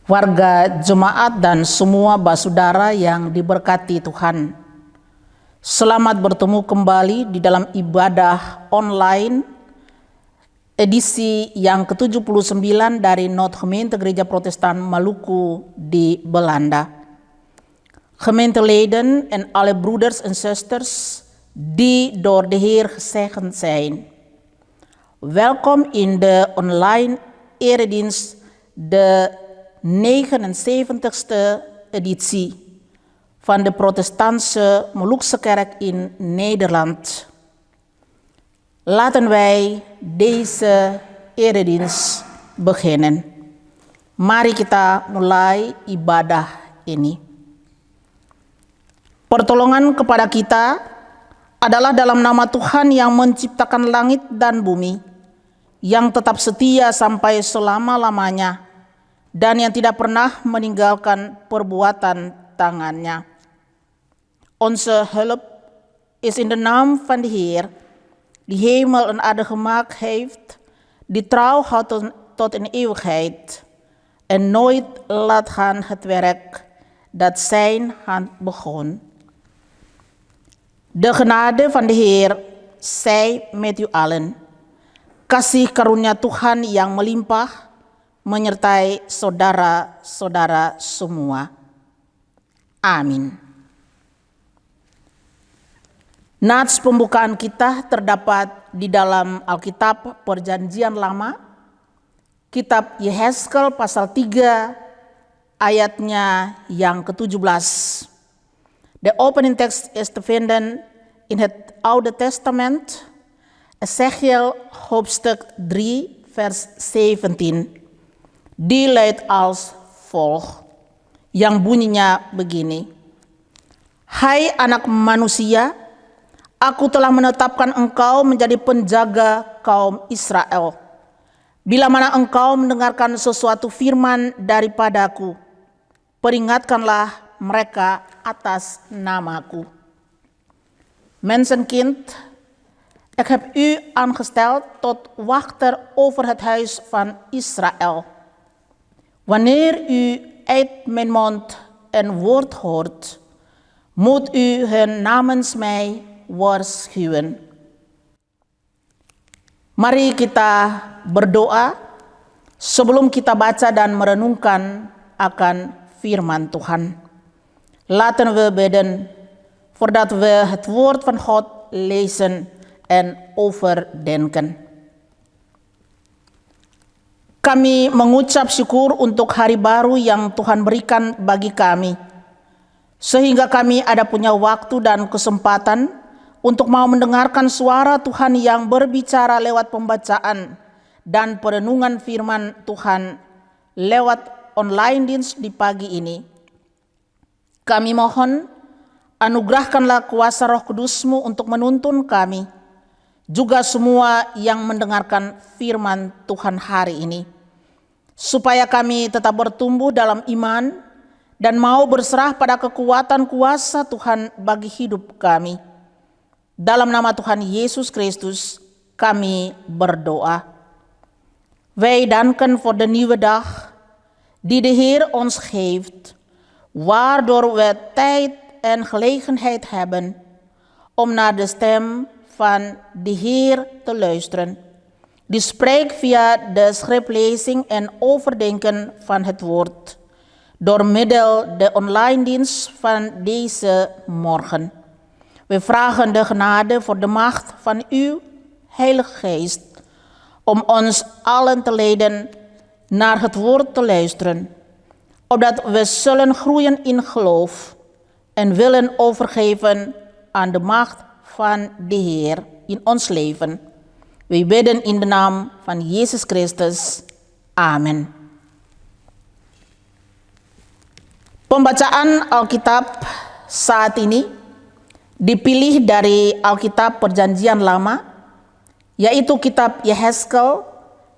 warga jemaat dan semua basudara yang diberkati Tuhan. Selamat bertemu kembali di dalam ibadah online edisi yang ke-79 dari Noodgemeente Gereja Protestan Maluku di Belanda. Gemeenteleden en alle broeders en zusters die door de Heer gezegend zijn. Welkom in de online eredienst, de 79ste editie van de Protestantse Molukse Kerk in Nederland. Laten wij deze eredienst beginnen. Mari kita mulai ibadah ini. Pertolongan kepada kita adalah dalam nama Tuhan yang menciptakan langit dan bumi, yang tetap setia sampai selama-lamanya, dan yang tidak pernah meninggalkan perbuatan tangannya. Onze hulp is in de naam van de Heer, die hemel en aarde gemaakt heeft, die trouw houdt tot in eeuwigheid en nooit laat gaan het werk dat zijn hand begon. De genade van de Heer zij met u allen. Kasih karunia Tuhan yang melimpah menyertai saudara-saudara semua. Amin. Nats pembukaan kita terdapat di dalam Alkitab Perjanjian Lama, kitab Yehezkel pasal 3 ayatnya yang ke-17. De opening text is te vinden in het Oude Testament, Ezekiel hoofdstuk 3 vers 17. Die luidt als volgt, yang bunyinya begini. Hai anak manusia, aku telah menetapkan engkau menjadi penjaga kaum Israel. Bila mana engkau mendengarkan sesuatu firman daripadaku, peringatkanlah mereka atas namaku. Mensenkind, ik heb u aangesteld tot wachter over het huis van Israël. Wanneer u uit mijn mond een woord hoort, moet u hen namens mij waarschuwen. Mari kita berdoa sebelum kita baca dan merenungkan akan firman Tuhan. Laten we bidden voordat we het woord van God lezen en overdenken. Kami mengucap syukur untuk hari baru yang Tuhan berikan bagi kami, sehingga kami ada punya waktu dan kesempatan untuk mau mendengarkan suara Tuhan yang berbicara lewat pembacaan dan perenungan firman Tuhan lewat online dienst di pagi ini. Kami mohon, anugerahkanlah kuasa Roh Kudus-Mu untuk menuntun kami, juga semua yang mendengarkan firman Tuhan hari ini, supaya kami tetap bertumbuh dalam iman dan mau berserah pada kekuatan kuasa Tuhan bagi hidup kami. Dalam nama Tuhan Yesus Kristus kami berdoa. Wij danken voor de nieuwe dag die de Heer ons geeft, waardoor we tijd en gelegenheid hebben om naar de stem van de Heer te luisteren, die spreekt via de schriftlezing en overdenken van het woord, door middel de online dienst van deze morgen. We vragen de genade voor de macht van uw Heilige Geest, om ons allen te leiden naar het woord te luisteren, opdat we zullen groeien in geloof en willen overgeven aan de macht van de Heer in ons leven. We bidden in de naam van Yesus Kristus. Amin. Pembacaan Alkitab saat ini dipilih dari Alkitab Perjanjian Lama, yaitu kitab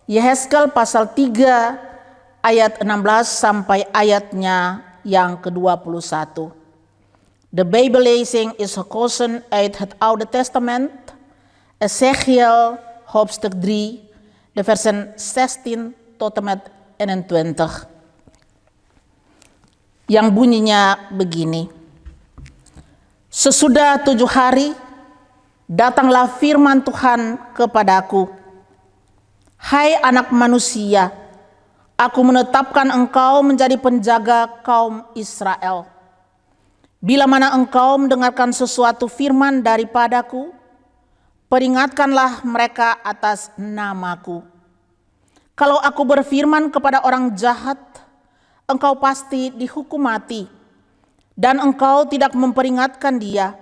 Yehezkel pasal 3 ayat 16 sampai ayatnya yang ke-21. De Bijbellezing is gekozen uit het Oude Testament, Ezekiel hoofdstuk 3, de versen 16 tot en met 21. yang bunyinya begini. Sesudah 7 hari, datanglah firman Tuhan kepadaku. Hai anak manusia, aku menetapkan engkau menjadi penjaga kaum Israel. Bila mana engkau mendengarkan sesuatu firman daripadaku, peringatkanlah mereka atas namaku. Kalau aku berfirman kepada orang jahat, engkau pasti dihukum mati, dan engkau tidak memperingatkan dia,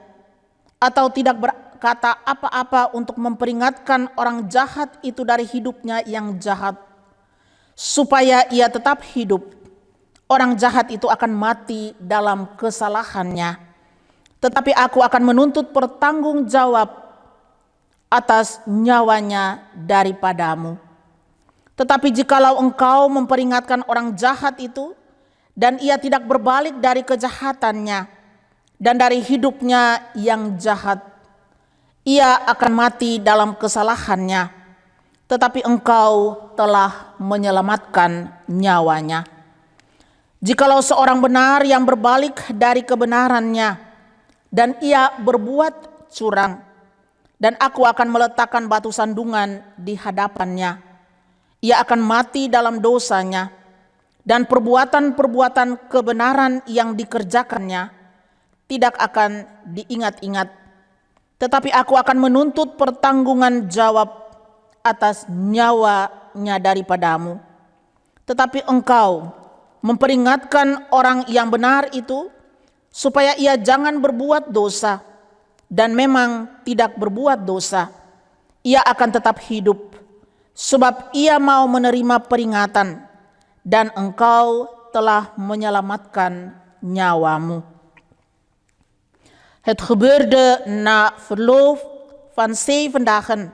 atau tidak berkata apa-apa untuk memperingatkan orang jahat itu dari hidupnya yang jahat, supaya ia tetap hidup. Orang jahat itu akan mati dalam kesalahannya, tetapi aku akan menuntut pertanggung jawab atas nyawanya daripadamu. Tetapi jikalau engkau memperingatkan orang jahat itu, dan ia tidak berbalik dari kejahatannya dan dari hidupnya yang jahat, ia akan mati dalam kesalahannya, tetapi engkau telah menyelamatkan nyawanya. Jikalau seorang benar yang berbalik dari kebenarannya dan ia berbuat curang, dan aku akan meletakkan batu sandungan di hadapannya, ia akan mati dalam dosanya, dan perbuatan-perbuatan kebenaran yang dikerjakannya tidak akan diingat-ingat. Tetapi aku akan menuntut pertanggungan jawab atas nyawanya daripadamu. Tetapi engkau memperingatkan orang yang benar itu, supaya ia jangan berbuat dosa, dan memang tidak berbuat dosa, ia akan tetap hidup, sebab ia mau menerima peringatan, dan engkau telah menyelamatkan nyawamu. Het gebeurde na verloop van 7 dagen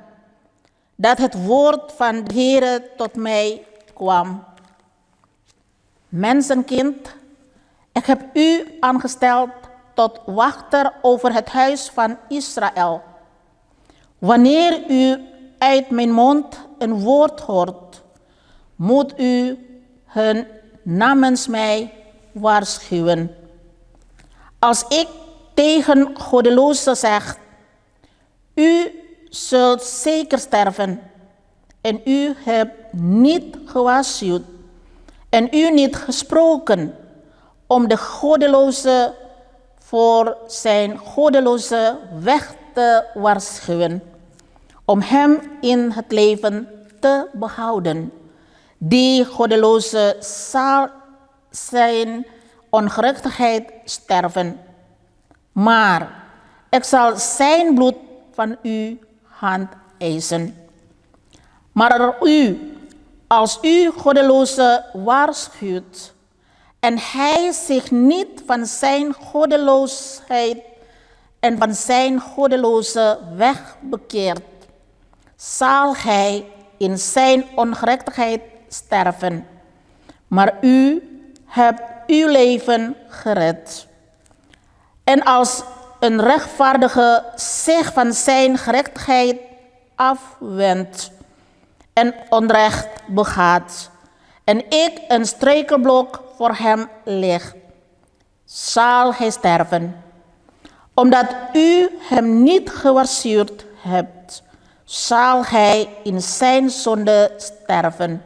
dat het woord van de Heere tot mij kwam. Mensenkind, ik heb u aangesteld tot wachter over het huis van Israël. Wanneer u uit mijn mond een woord hoort, moet u hun namens mij waarschuwen. Als ik tegen goddelozen zeg, u zult zeker sterven, en u hebt niet gewaarschuwd en u niet gesproken om de goddeloze voor zijn goddeloze weg te waarschuwen, om hem in het leven te behouden. Die goddeloze zal zijn ongerechtigheid sterven, maar ik zal zijn bloed van uw hand eisen. Maar als u goddeloze waarschuwt en hij zich niet van zijn goddeloosheid en van zijn goddeloze weg bekeert, zal hij in zijn ongerechtigheid sterven. Maar u hebt uw leven gered. En als een rechtvaardige zich van zijn gerechtigheid afwendt en onrecht begaat, en ik een struikelblok voor hem leg, zal hij sterven. Omdat u hem niet gewaarschuwd hebt, zal hij in zijn zonde sterven.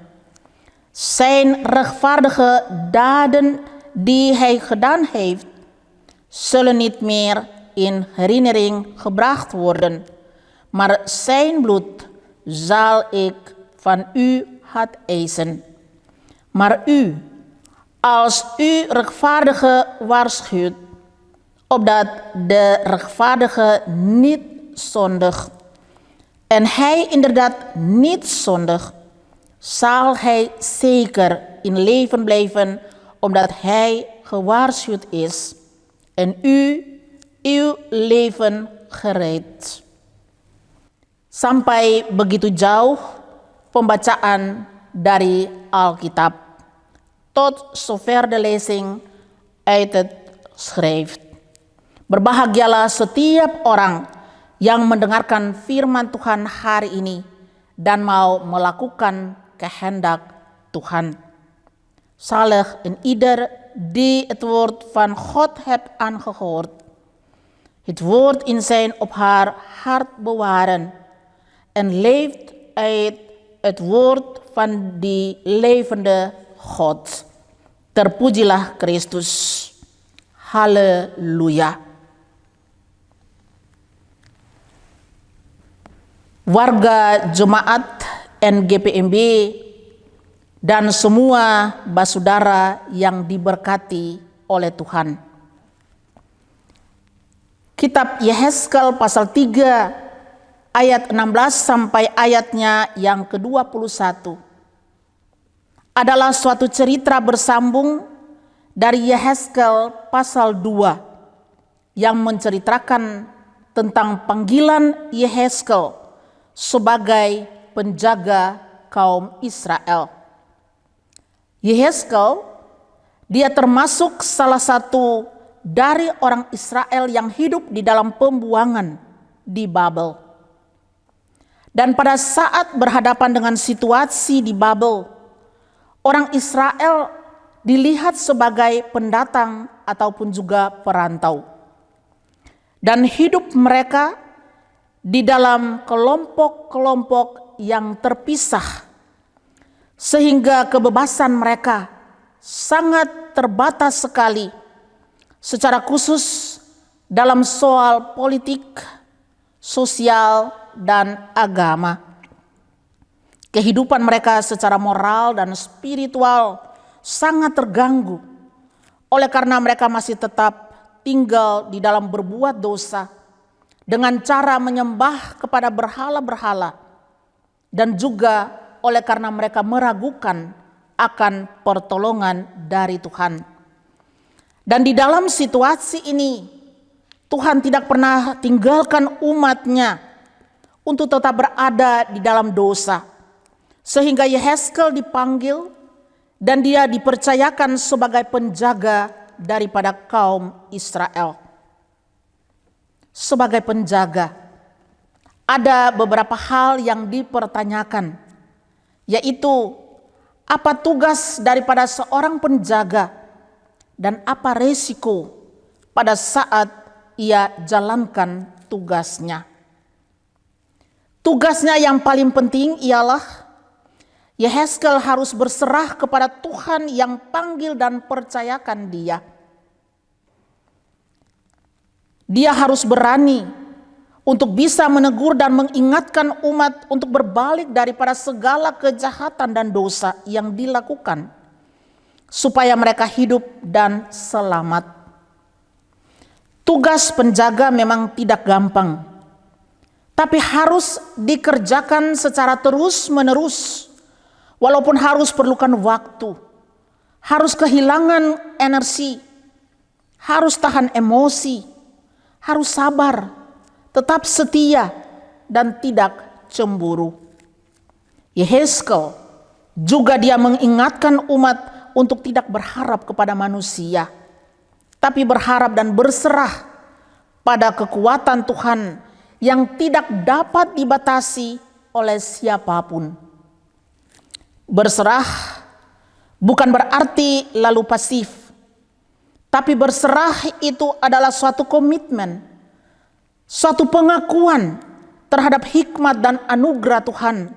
Zijn rechtvaardige daden die hij gedaan heeft, zullen niet meer in herinnering gebracht worden, maar zijn bloed zal ik van u had eisen. Maar u, als u rechtvaardige waarschuwt, opdat de rechtvaardige niet zondigt, en hij inderdaad niet zondigt, zal hij zeker in leven blijven, omdat hij gewaarschuwd is en u uw leven gered. Sampai begitu jauh pembacaan dari Alkitab. Tot zover de lezing uit het schrift. Berbahagialah setiap orang yang mendengarkan firman Tuhan hari ini dan mau melakukan kehendak Tuhan. Zalig en ieder die het woord van God hebt aangehoord, het woord in zijn of haar hart bewaren en leeft uit het woord van die levende God. Terpujilah Kristus. Haleluya. Warga jemaat NGPMB dan semua basudara yang diberkati oleh Tuhan. Kitab Yehezkel pasal 3 ayat 16 sampai ayatnya yang ke-21 adalah suatu cerita bersambung dari Yehezkel pasal 2 yang menceritakan tentang panggilan Yehezkel sebagai penjaga kaum Israel. Yehezkel, dia termasuk salah satu dari orang Israel yang hidup di dalam pembuangan di Babel. Dan pada saat berhadapan dengan situasi di Babel, orang Israel dilihat sebagai pendatang ataupun juga perantau. Dan hidup mereka di dalam kelompok-kelompok yang terpisah, sehingga kebebasan mereka sangat terbatas sekali, secara khusus dalam soal politik, sosial, dan agama. Kehidupan mereka secara moral dan spiritual sangat terganggu oleh karena mereka masih tetap tinggal di dalam berbuat dosa dengan cara menyembah kepada berhala-berhala, dan juga oleh karena mereka meragukan akan pertolongan dari Tuhan. Dan di dalam situasi ini, Tuhan tidak pernah tinggalkan umatnya untuk tetap berada di dalam dosa. Sehingga Yehezkel dipanggil dan dia dipercayakan sebagai penjaga daripada kaum Israel. Sebagai penjaga, ada beberapa hal yang dipertanyakan, yaitu apa tugas daripada seorang penjaga dan apa resiko pada saat ia jalankan tugasnya. Tugasnya yang paling penting ialah Yehezkel harus berserah kepada Tuhan yang panggil dan percayakan dia. Dia harus berani untuk bisa menegur dan mengingatkan umat untuk berbalik daripada segala kejahatan dan dosa yang dilakukan, supaya mereka hidup dan selamat. Tugas penjaga memang tidak gampang, tapi harus dikerjakan secara terus-menerus, walaupun harus perlukan waktu, harus kehilangan energi, harus tahan emosi, harus sabar, tetap setia, dan tidak cemburu. Yehezkel juga dia mengingatkan umat untuk tidak berharap kepada manusia, tapi berharap dan berserah pada kekuatan Tuhan yang tidak dapat dibatasi oleh siapapun. Berserah bukan berarti lalu pasif, tapi berserah itu adalah suatu komitmen, suatu pengakuan terhadap hikmat dan anugerah Tuhan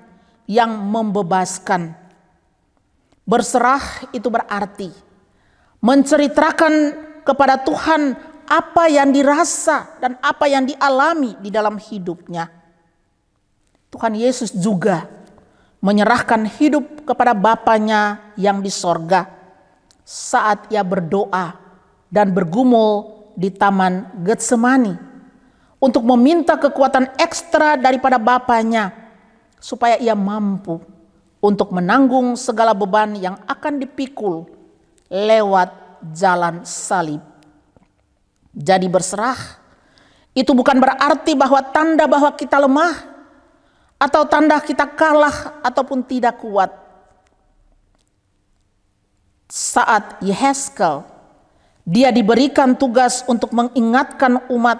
yang membebaskan. Berserah itu berarti menceritakan kepada Tuhan apa yang dirasa dan apa yang dialami di dalam hidupnya. Tuhan Yesus juga menyerahkan hidup kepada Bapanya yang di sorga saat ia berdoa dan bergumul di Taman Getsemani untuk meminta kekuatan ekstra daripada Bapanya supaya ia mampu untuk menanggung segala beban yang akan dipikul lewat jalan salib. Jadi berserah itu bukan berarti bahwa tanda bahwa kita lemah atau tanda kita kalah ataupun tidak kuat. Saat Yehezkel dia diberikan tugas untuk mengingatkan umat,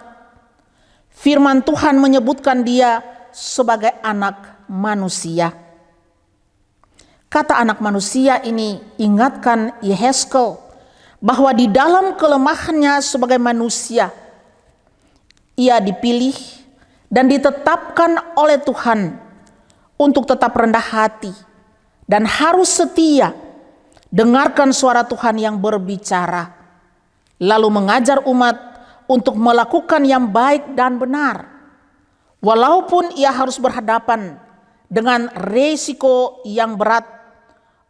firman Tuhan menyebutkan dia sebagai anak manusia. Kata anak manusia ini ingatkan Yehezkel bahwa di dalam kelemahannya sebagai manusia, ia dipilih dan ditetapkan oleh Tuhan untuk tetap rendah hati dan harus setia, dengarkan suara Tuhan yang berbicara, lalu mengajar umat untuk melakukan yang baik dan benar. Walaupun ia harus berhadapan dengan resiko yang berat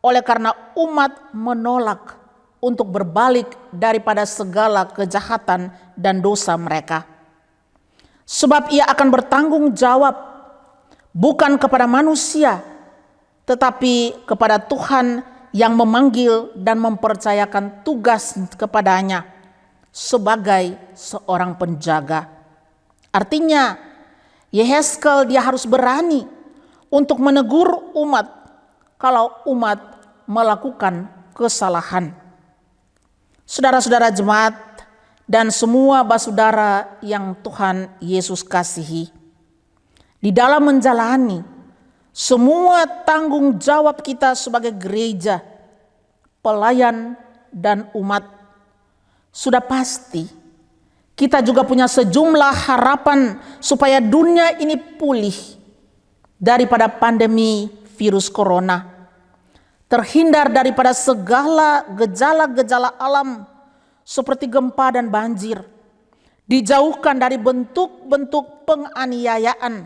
oleh karena umat menolak untuk berbalik daripada segala kejahatan dan dosa mereka. Sebab ia akan bertanggung jawab bukan kepada manusia, tetapi kepada Tuhan yang memanggil dan mempercayakan tugas kepadanya sebagai seorang penjaga. Artinya, Yehezkel dia harus berani untuk menegur umat kalau umat melakukan kesalahan. Saudara-saudara jemaat dan semua basudara yang Tuhan Yesus kasihi, di dalam menjalani semua tanggung jawab kita sebagai gereja, pelayan, dan umat, sudah pasti kita juga punya sejumlah harapan supaya dunia ini pulih daripada pandemi virus corona, terhindar daripada segala gejala-gejala alam seperti gempa dan banjir, dijauhkan dari bentuk-bentuk penganiayaan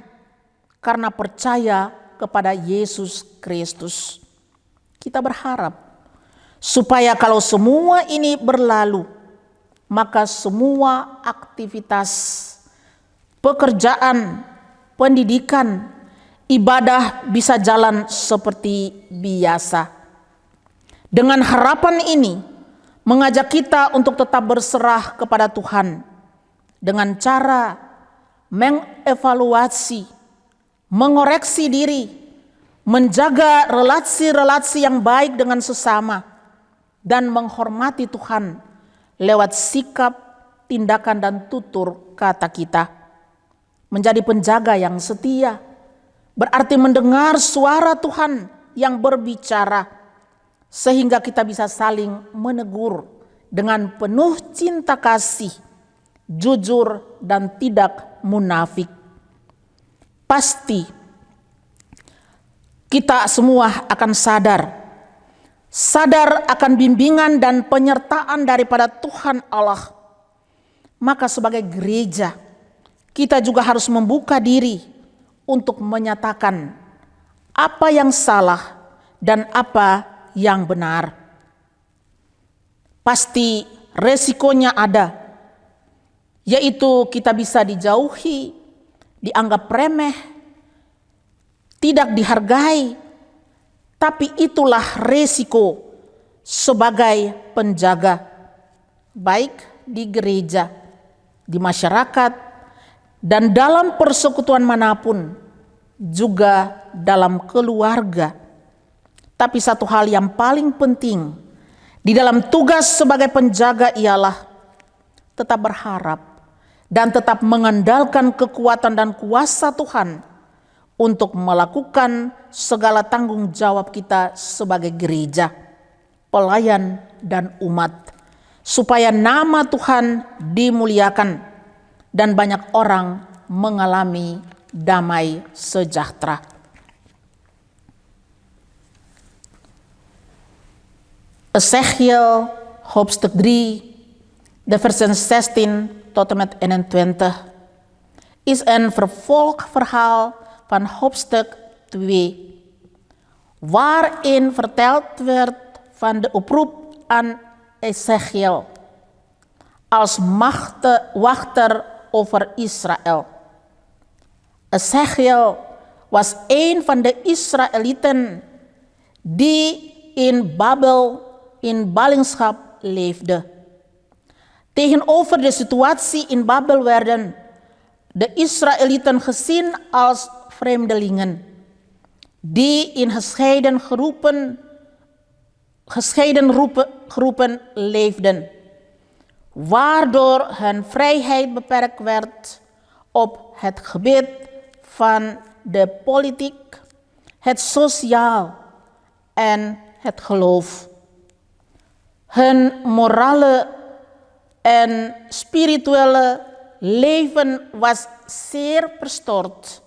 karena percaya kepada Yesus Kristus. Kita berharap supaya kalau semua ini berlalu, maka semua aktivitas, pekerjaan, pendidikan, ibadah bisa jalan seperti biasa. Dengan harapan ini, mengajak kita untuk tetap berserah kepada Tuhan dengan cara mengevaluasi, mengoreksi diri, menjaga relasi-relasi yang baik dengan sesama, dan menghormati Tuhan lewat sikap, tindakan, dan tutur kata kita. Menjadi penjaga yang setia berarti mendengar suara Tuhan yang berbicara, sehingga kita bisa saling menegur dengan penuh cinta kasih, jujur, dan tidak munafik. Pasti kita semua akan sadar akan bimbingan dan penyertaan daripada Tuhan Allah. Maka sebagai gereja, kita juga harus membuka diri untuk menyatakan apa yang salah dan apa yang benar. Pasti resikonya ada, yaitu kita bisa dijauhi, dianggap remeh, tidak dihargai. Tapi itulah resiko sebagai penjaga, baik di gereja, di masyarakat, dan dalam persekutuan manapun, juga dalam keluarga. Tapi satu hal yang paling penting di dalam tugas sebagai penjaga ialah tetap berharap dan tetap mengandalkan kekuatan dan kuasa Tuhan untuk melakukan segala tanggung jawab kita sebagai gereja, pelayan, dan umat, supaya nama Tuhan dimuliakan dan banyak orang mengalami damai sejahtera. Ezekiel hoofdstuk 3, de versen 16 tot en met 21, is een vervolgverhaal van hoofdstuk 2, waarin verteld werd van de oproep aan Ezekiel als wachter over Israël. Ezekiel was een van de Israëlieten die in Babel in ballingschap leefde. Tegenover de situatie in Babel werden de Israëlieten gezien als vreemdelingen die in gescheiden groepen leefden, waardoor hun vrijheid beperkt werd op het gebied van de politiek, het sociaal en het geloof. Hun morale en spirituele leven was zeer verstoord,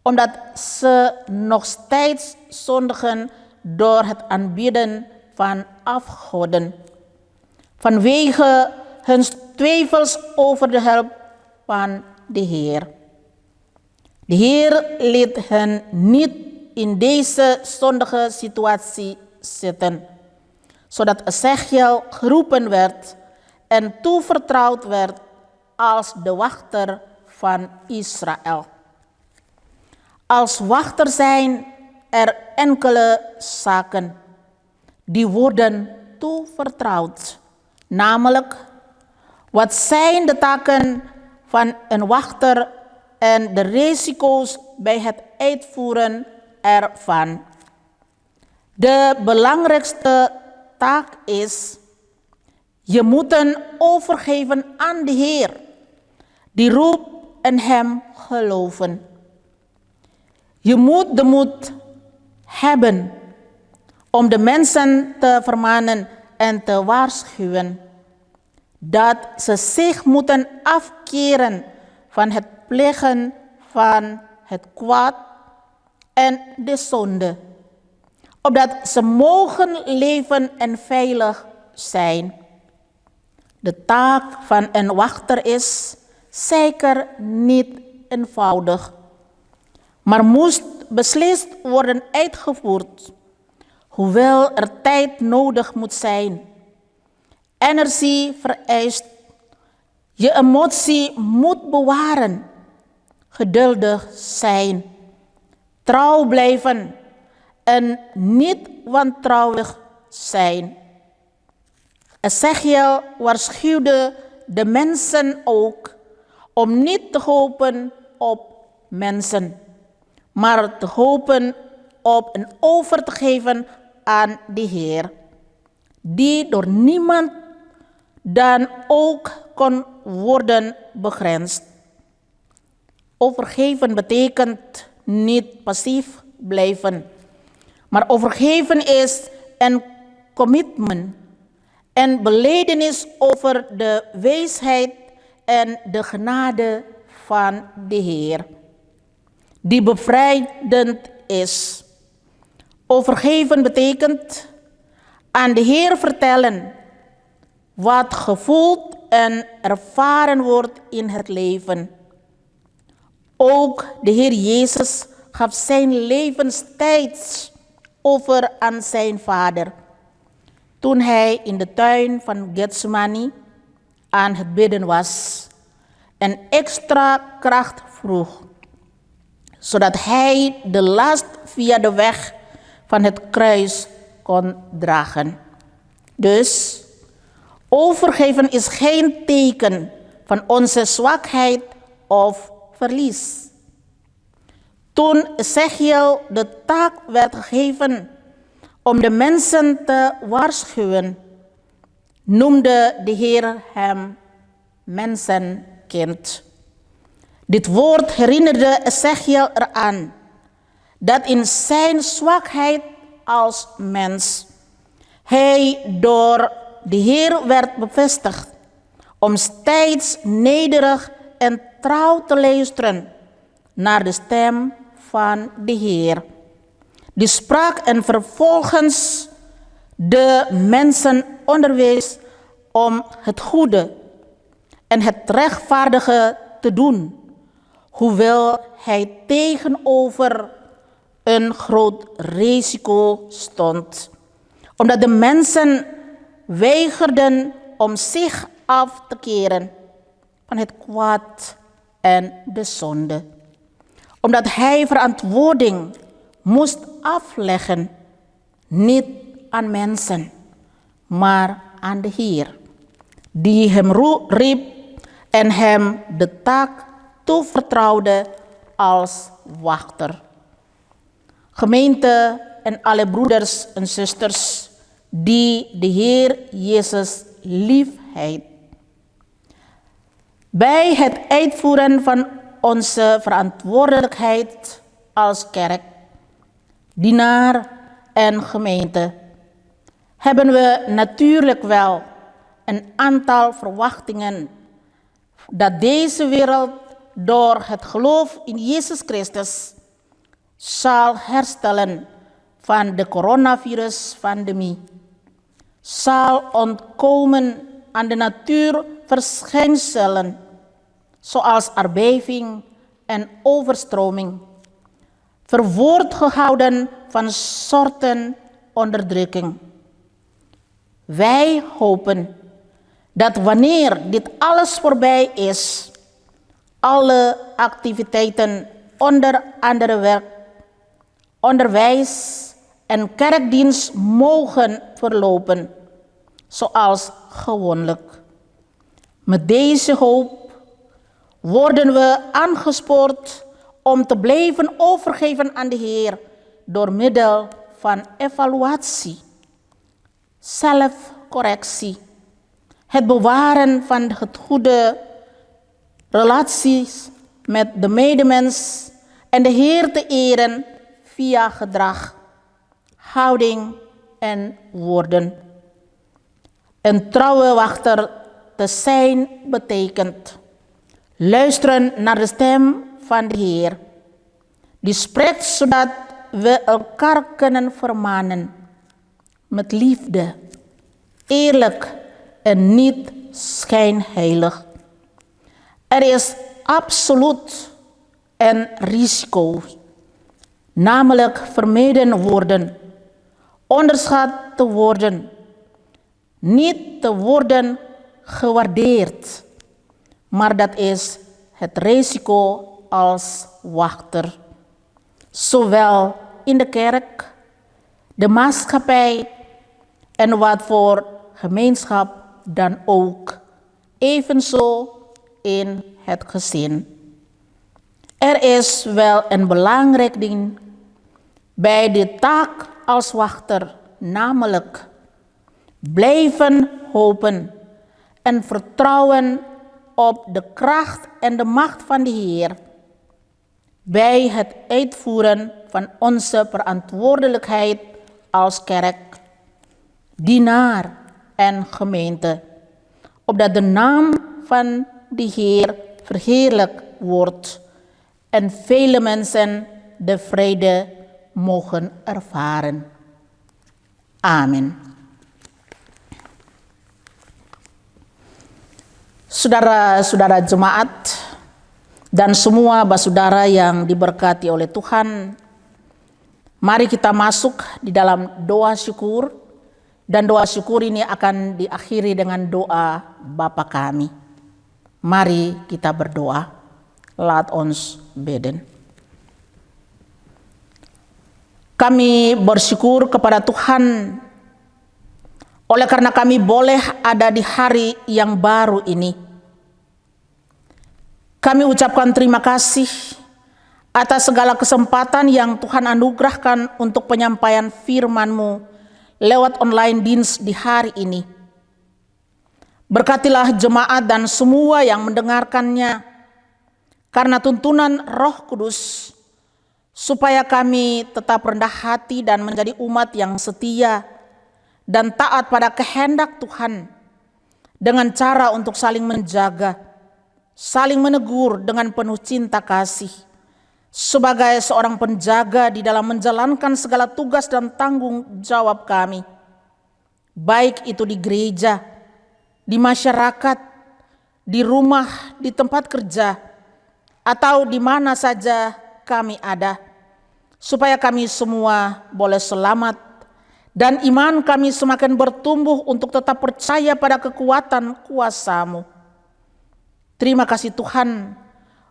omdat ze nog steeds zondigen door het aanbidden van afgoden, vanwege hun twijfels over de hulp van de Heer. De Heer liet hen niet in deze zondige situatie zitten, zodat Ezechiel geroepen werd en toevertrouwd werd als de wachter van Israël. Als wachter zijn er enkele zaken die worden toevertrouwd, namelijk wat zijn de taken van een wachter en de risico's bij het uitvoeren ervan. De belangrijkste taak is: je moet hen overgeven aan de Heer, die roept en hem geloven. Je moet de moed hebben om de mensen te vermanen en te waarschuwen dat ze zich moeten afkeren van het plegen van het kwaad en de zonde, opdat ze mogen leven en veilig zijn. De taak van een wachter is zeker niet eenvoudig, maar moest beslist worden uitgevoerd, hoewel er tijd nodig moet zijn, energie vereist, je emotie moet bewaren, geduldig zijn, trouw blijven en niet wantrouwig zijn. Ezechiel waarschuwde de mensen ook om niet te hopen op mensen, maar te hopen op en over te geven aan de Heer, die door niemand dan ook kon worden begrensd. Overgeven betekent niet passief blijven, maar overgeven is een commitment en belijdenis over de wijsheid en de genade van de Heer, die bevrijdend is. Overgeven betekent aan de Heer vertellen wat gevoeld en ervaren wordt in het leven. Ook de Heer Jezus gaf zijn levenstijd over aan zijn Vader, toen hij in de tuin van Getsemani aan het bidden was en extra kracht vroeg, zodat hij de last via de weg van het kruis kon dragen. Dus overgeven is geen teken van onze zwakheid of verlies. Toen Ezechiel de taak werd gegeven om de mensen te waarschuwen, noemde de Heer hem mensenkind. Dit woord herinnerde Ezechiel eraan dat in zijn zwakheid als mens hij door de Heer werd bevestigd om steeds nederig en trouw te luisteren naar de stem van de Heer, die sprak en vervolgens de mensen onderwees om het goede en het rechtvaardige te doen, hoewel hij tegenover een groot risico stond, omdat de mensen weigerden om zich af te keren van het kwaad en de zonde, omdat hij verantwoording moest afleggen, niet aan mensen, maar aan de Heer, die hem riep en hem de taak toevertrouwde als wachter. Gemeente en alle broeders en zusters die de Heer Jezus lief heeft. Bij het uitvoeren van onze verantwoordelijkheid als kerk, dienaar en gemeente hebben we natuurlijk wel een aantal verwachtingen dat deze wereld door het geloof in Jezus Christus zal herstellen van de coronavirus-pandemie, zal ontkomen aan de natuurverschijnselen, zoals aardbeving en overstroming, verwoord gehouden van soorten onderdrukking. Wij hopen dat wanneer dit alles voorbij is, alle activiteiten, onder andere werk, onderwijs en kerkdienst mogen verlopen, zoals gewoonlijk. Met deze hoop worden we aangespoord om te blijven overgeven aan de Heer door middel van evaluatie, zelfcorrectie, het bewaren van het goede relaties met de medemens en de Heer te eren via gedrag, houding en woorden. Een trouwe wachter te zijn betekent luisteren naar de stem van de Heer, die spreekt zodat we elkaar kunnen vermanen met liefde, eerlijk en niet schijnheilig. Er is absoluut een risico, namelijk vermeden worden, onderschat te worden, niet te worden gewaardeerd, maar dat is het risico als wachter, zowel in de kerk, de maatschappij en wat voor gemeenschap dan ook, evenzo in het gezin. Er is wel een belangrijk ding bij de taak als wachter, namelijk blijven hopen en vertrouwen op de kracht en de macht van de Heer bij het uitvoeren van onze verantwoordelijkheid als kerk, dienaar en gemeente, opdat de naam van de Heer verheerlijkt wordt en vele mensen de vrede mogen ervaren. Amen. Saudara-saudara jemaat dan semua saudara yang diberkati oleh Tuhan, mari kita masuk di dalam doa syukur, dan doa syukur ini akan diakhiri dengan doa Bapa kami. Mari kita berdoa. Laat ons bidden. Kami bersyukur kepada Tuhan oleh karena kami boleh ada di hari yang baru ini. Kami ucapkan terima kasih atas segala kesempatan yang Tuhan anugerahkan untuk penyampaian firman-Mu lewat online dienst di hari ini. Berkatilah jemaat dan semua yang mendengarkannya karena tuntunan Roh Kudus, supaya kami tetap rendah hati dan menjadi umat yang setia dan taat pada kehendak Tuhan dengan cara untuk saling menjaga, saling menegur dengan penuh cinta kasih, sebagai seorang penjaga di dalam menjalankan segala tugas dan tanggung jawab kami, baik itu di gereja, di masyarakat, di rumah, di tempat kerja, atau di mana saja kami ada, supaya kami semua boleh selamat dan iman kami semakin bertumbuh untuk tetap percaya pada kekuatan kuasa-Mu. Terima kasih Tuhan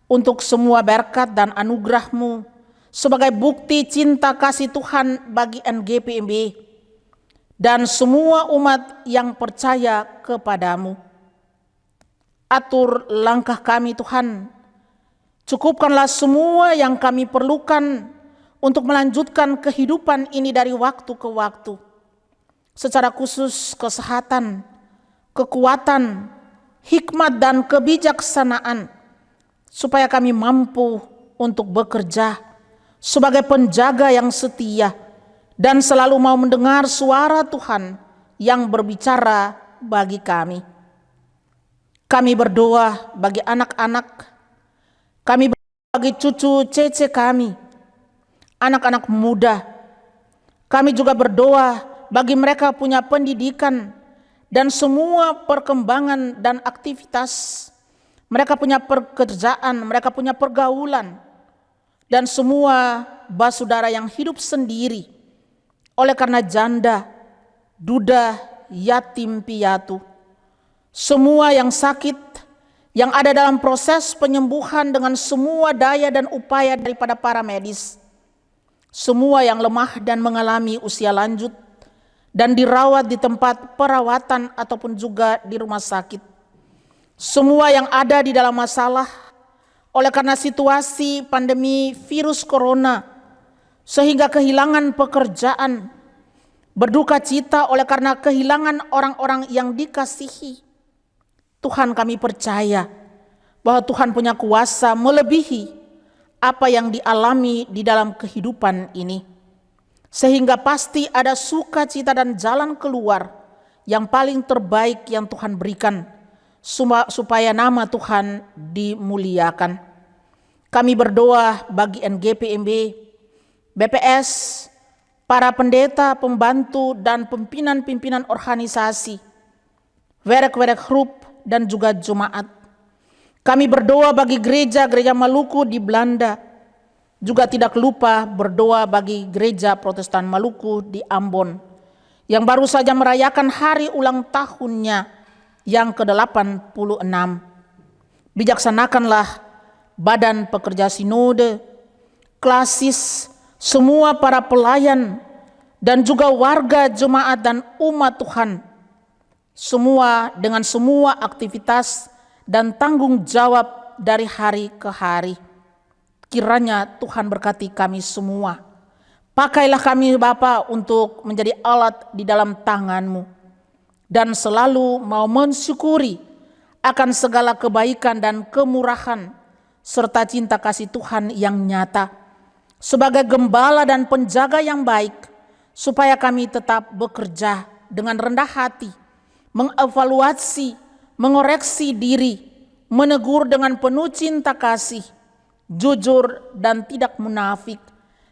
untuk semua berkat dan anugerah-Mu sebagai bukti cinta kasih Tuhan bagi NGPMB dan semua umat yang percaya kepadamu. Atur langkah kami Tuhan, cukupkanlah semua yang kami perlukan untuk melanjutkan kehidupan ini dari waktu ke waktu, secara khusus kesehatan, kekuatan, hikmat dan kebijaksanaan, supaya kami mampu untuk bekerja sebagai penjaga yang setia dan selalu mau mendengar suara Tuhan yang berbicara bagi kami. Kami berdoa bagi anak-anak, kami berdoa bagi cucu cece kami, anak-anak muda. Kami juga berdoa bagi mereka punya pendidikan dan semua perkembangan dan aktivitas. Mereka punya pekerjaan, mereka punya pergaulan, dan semua basudara yang hidup sendiri oleh karena janda, duda, yatim piatu. Semua yang sakit, yang ada dalam proses penyembuhan dengan semua daya dan upaya daripada para medis. Semua yang lemah dan mengalami usia lanjut dan dirawat di tempat perawatan ataupun juga di rumah sakit. Semua yang ada di dalam masalah oleh karena situasi pandemi virus corona sehingga kehilangan pekerjaan, berduka cita oleh karena kehilangan orang-orang yang dikasihi. Tuhan, kami percaya bahwa Tuhan punya kuasa melebihi apa yang dialami di dalam kehidupan ini. Sehingga pasti ada sukacita dan jalan keluar yang paling terbaik yang Tuhan berikan supaya nama Tuhan dimuliakan. Kami berdoa bagi NGPMB, BPS, para pendeta, pembantu, dan pimpinan-pimpinan organisasi, werek-werek grup, dan juga jemaat. Kami berdoa bagi gereja-gereja Maluku di Belanda. Juga tidak lupa berdoa bagi gereja Protestan Maluku di Ambon yang baru saja merayakan hari ulang tahunnya yang ke-86. Bijaksanakanlah badan pekerja sinode, klasis, semua para pelayan, dan juga warga jemaat dan umat Tuhan. Semua dengan semua aktivitas dan tanggung jawab dari hari ke hari. Kiranya Tuhan berkati kami semua. Pakailah kami Bapa untuk menjadi alat di dalam tangan-Mu. Dan selalu mau mensyukuri akan segala kebaikan dan kemurahan serta cinta kasih Tuhan yang nyata. Sebagai gembala dan penjaga yang baik, supaya kami tetap bekerja dengan rendah hati, mengevaluasi, mengoreksi diri, menegur dengan penuh cinta kasih, jujur dan tidak munafik,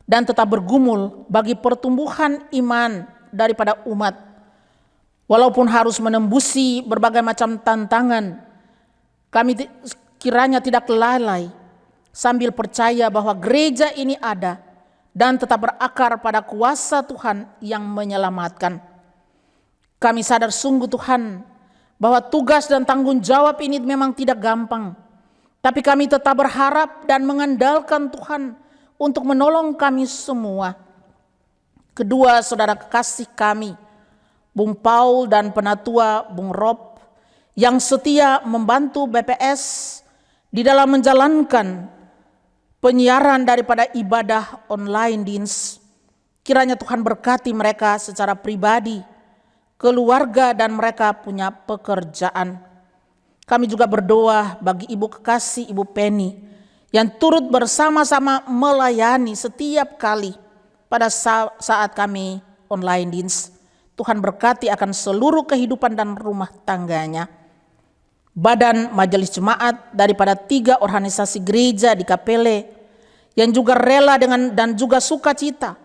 dan tetap bergumul bagi pertumbuhan iman daripada umat. Walaupun harus menembusi berbagai macam tantangan, kami kiranya tidak lalai sambil percaya bahwa gereja ini ada dan tetap berakar pada kuasa Tuhan yang menyelamatkan. Kami sadar sungguh Tuhan bahwa tugas dan tanggung jawab ini memang tidak gampang. Tapi kami tetap berharap dan mengandalkan Tuhan untuk menolong kami semua. Kedua saudara kekasih kami, Bung Paul dan Penatua Bung Rob, yang setia membantu BPS di dalam menjalankan penyiaran daripada ibadah online Dins. Kiranya Tuhan berkati mereka secara pribadi, keluarga, dan mereka punya pekerjaan. Kami juga berdoa bagi Ibu Kekasih, Ibu Penny, yang turut bersama-sama melayani setiap kali pada saat kami online Dins. Tuhan berkati akan seluruh kehidupan dan rumah tangganya. Badan Majelis Jemaat daripada 3 organisasi gereja di Kapele yang juga rela dan juga sukacita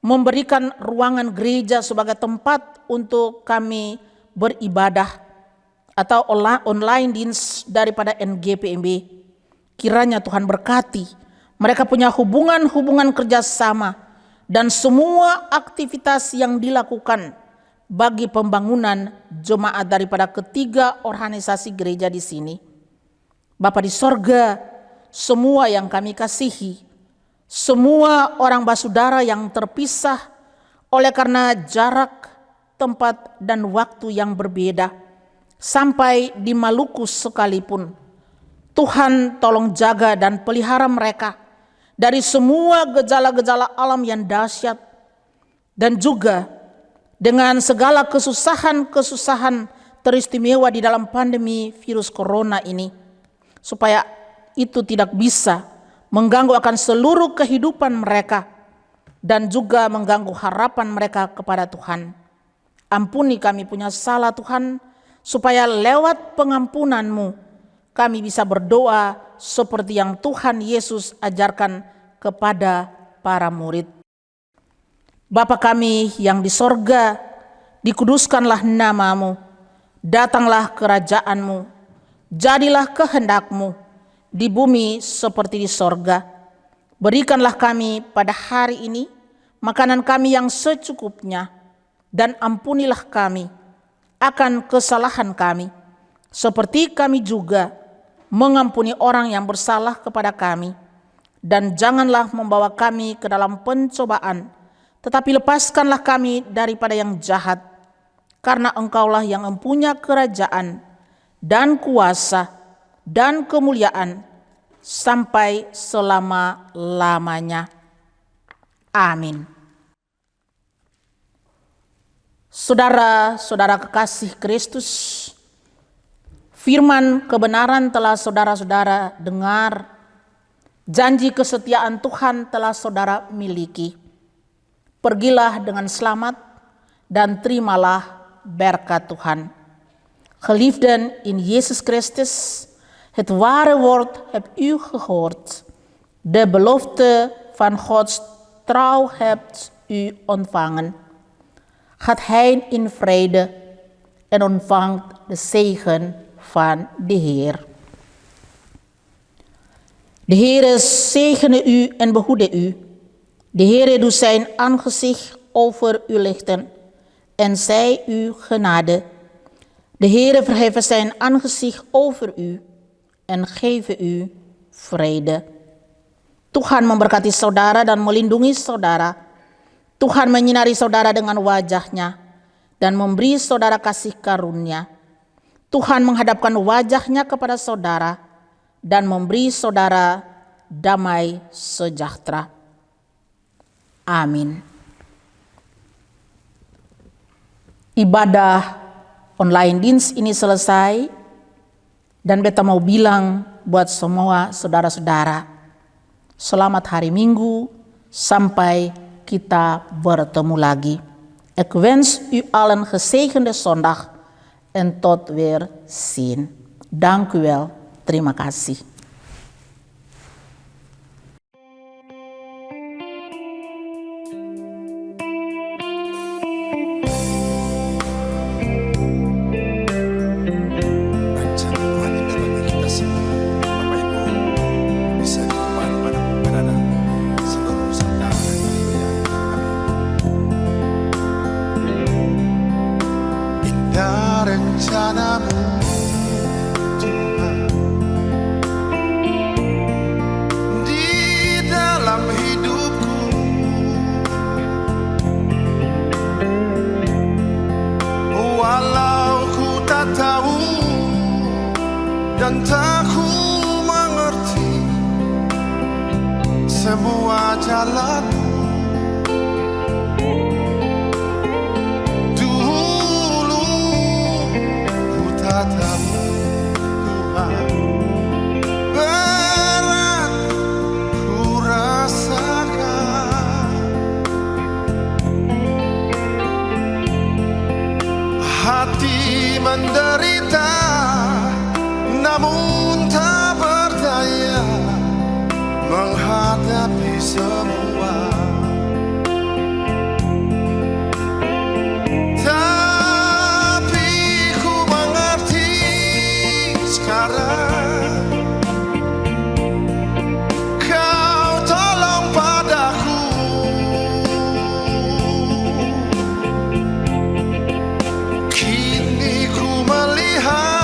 memberikan ruangan gereja sebagai tempat untuk kami beribadah atau online Dins daripada NGPMB. Kiranya Tuhan berkati mereka punya hubungan kerjasama dan semua aktivitas yang dilakukan bagi pembangunan jemaat daripada ketiga organisasi gereja di sini. Bapa di sorga, semua yang kami kasihi, semua orang basudara yang terpisah oleh karena jarak, tempat, dan waktu yang berbeda, sampai di Maluku sekalipun, Tuhan tolong jaga dan pelihara mereka dari semua gejala-gejala alam yang dahsyat, dan juga dengan segala kesusahan teristimewa di dalam pandemi virus corona ini, supaya itu tidak bisa mengganggu akan seluruh kehidupan mereka. dan juga mengganggu harapan mereka kepada Tuhan. Ampuni kami punya salah Tuhan, supaya lewat pengampunan-Mu kami bisa berdoa seperti yang Tuhan Yesus ajarkan kepada para murid. Bapa kami yang di sorga, dikuduskanlah nama-Mu, datanglah kerajaan-Mu, jadilah kehendak-Mu di bumi seperti di sorga. Berikanlah kami pada hari ini makanan kami yang secukupnya, dan ampunilah kami akan kesalahan kami, seperti kami juga mengampuni orang yang bersalah kepada kami. Dan janganlah membawa kami ke dalam pencobaan, tetapi lepaskanlah kami daripada yang jahat. Karena Engkaulah yang mempunyai kerajaan dan kuasa dan kemuliaan sampai selama-lamanya. Amin. Saudara-saudara kekasih Kristus, firman kebenaran telah saudara-saudara dengar. Janji kesetiaan Tuhan telah saudara miliki. Pergilah dengan selamat dan terimalah berkat Tuhan. Geliefden in Jezus Christus, het ware woord hebt u gehoord. De belofte van Gods trouw hebt u ontvangen. Gaat heen in vrede en ontvangt de zegen van de Heer. De Heere zegene u en behoede u. De Heere doet zijn aangezicht over u lichten en zij u genade. De Heere verheffen zijn aangezicht over u en geven u vrede. Tuhan memberkati saudara dan melindungi saudara. Tuhan menyinari saudara dengan wajah-Nya dan memberi saudara kasih karunia. Tuhan menghadapkan wajah-Nya kepada saudara dan memberi saudara damai sejahtera. Amin. Ibadah online Dins ini selesai, dan beta mau bilang buat semua saudara-saudara, selamat hari Minggu, sampai kita bertemu lagi. Ik wens u allen gezegende zondag en tot weer zien. Dank u wel. Terima kasih. Rencanamu Tuhan di dalam hidupku, walau ku tak tahu dan tak ku mengerti semua jalanmu. Tahu Tuhan, berat ku rasakan, hati menderita namun tak berdaya menghadapi semua. Kau tolong padaku, kini ku melihat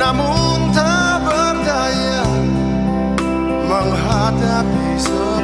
namun tak berdaya menghadapi semua.